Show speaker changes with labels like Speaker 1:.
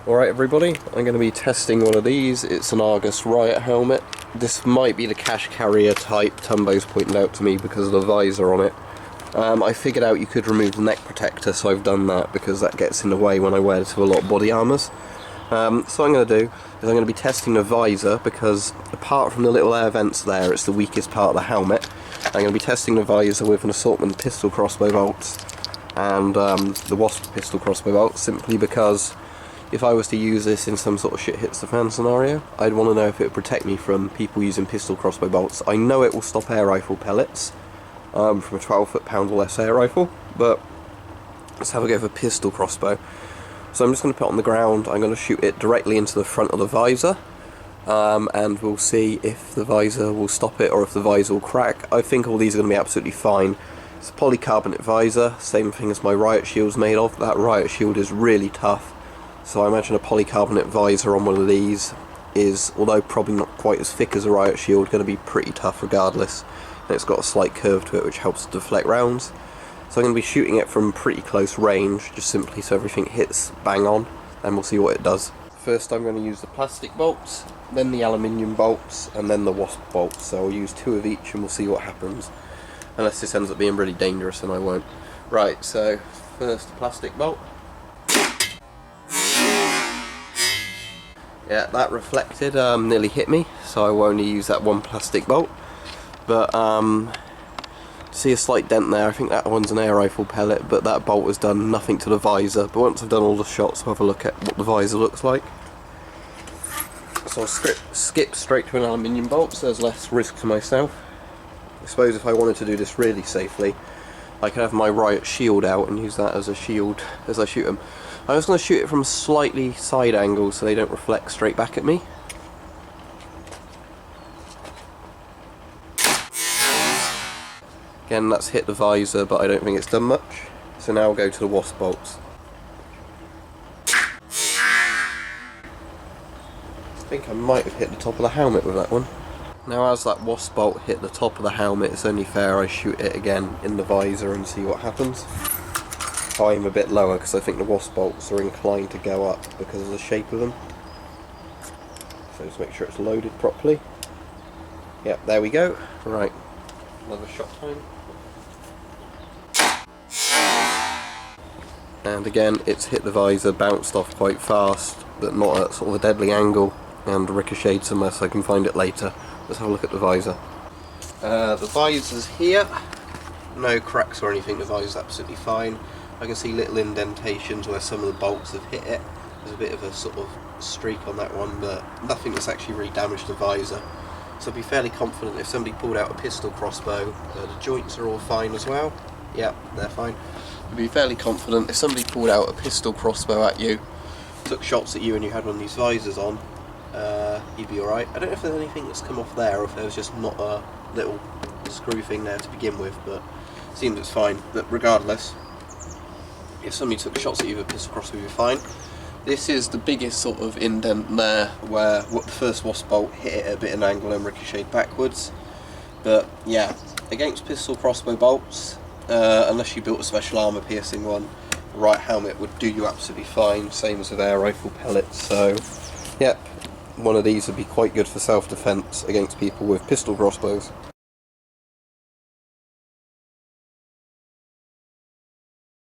Speaker 1: Alright everybody, I'm going to be testing one of these. It's an Argus Riot Helmet. This might be the cash carrier type Tumbo's pointed out to me because of the visor on it. I figured out you could remove the neck protector, so I've done that because that gets in the way when I wear it to a lot of body armours. So what I'm going to do is I'm going to be testing the visor because apart from the little air vents there, it's the weakest part of the helmet. I'm going to be testing the visor with an assortment of pistol crossbow bolts and the Wasp pistol crossbow bolts, simply because if I was to use this in some sort of shit hits the fan scenario, I'd want to know if it would protect me from people using pistol crossbow bolts. I know it will stop air rifle pellets from a 12 foot-pound or less air rifle, but let's have a go for pistol crossbow. So I'm just going to put it on the ground, I'm going to shoot it directly into the front of the visor, and we'll see if the visor will stop it or if the visor will crack. I think all these are going to be absolutely fine. It's a polycarbonate visor, same thing as my Riot Shield's made of. That Riot Shield is really tough. So I imagine a polycarbonate visor on one of these is, although probably not quite as thick as a Riot Shield, going to be pretty tough regardless. And it's got a slight curve to it which helps to deflect rounds. So I'm going to be shooting it from pretty close range, just simply so everything hits bang on, and we'll see what it does. First I'm going to use the plastic bolts, then the aluminium bolts, and then the Wasp bolts. So I'll use 2 of each and we'll see what happens. Unless this ends up being really dangerous, and I won't. Right, so first the plastic bolt. Yeah, that reflected, nearly hit me, so I will only use that one plastic bolt. But, see a slight dent there. I think that one's an air rifle pellet, but that bolt has done nothing to the visor. But once I've done all the shots, we'll have a look at what the visor looks like. So I'll skip straight to an aluminium bolt, so there's less risk to myself. I suppose if I wanted to do this really safely, I could have my Riot Shield out and use that as a shield as I shoot them. I'm just going to shoot it from a slightly side angle so they don't reflect straight back at me. Again, that's hit the visor, but I don't think it's done much. So now I'll go to the Wasp bolts. I think I might have hit the top of the helmet with that one. Now as that Wasp bolt hit the top of the helmet, it's only fair I shoot it again in the visor and see what happens. I aim a bit lower because I think the Wasp bolts are inclined to go up because of the shape of them. So just make sure it's loaded properly. Yep, there we go. Right, another shot time. And again, it's hit the visor, bounced off quite fast, but not at sort of a deadly angle, and ricocheted somewhere so I can find it later. Let's have a look at the visor. The visor's here. No cracks or anything, the visor's absolutely fine. I can see little indentations where some of the bolts have hit it. There's a bit of a sort of streak on that one, but nothing that's actually really damaged the visor. So I'd be fairly confident if somebody pulled out a pistol crossbow, the joints are all fine as well. Yep, they're fine. I'd be fairly confident if somebody pulled out a pistol crossbow at you, took shots at you and you had one of these visors on, you'd be alright. I don't know if there's anything that's come off there or if there was just not a little screw thing there to begin with, but it seems it's fine. But regardless, if somebody took shots at you with a pistol crossbow, you'd be fine. This is the biggest sort of indent there where the first Wasp bolt hit it at a bit of an angle and ricocheted backwards. But yeah, against pistol crossbow bolts, unless you built a special armour piercing one, the Riot Helmet would do you absolutely fine, same as with air rifle pellets. So yep, one of these would be quite good for self-defense against people with pistol crossbows.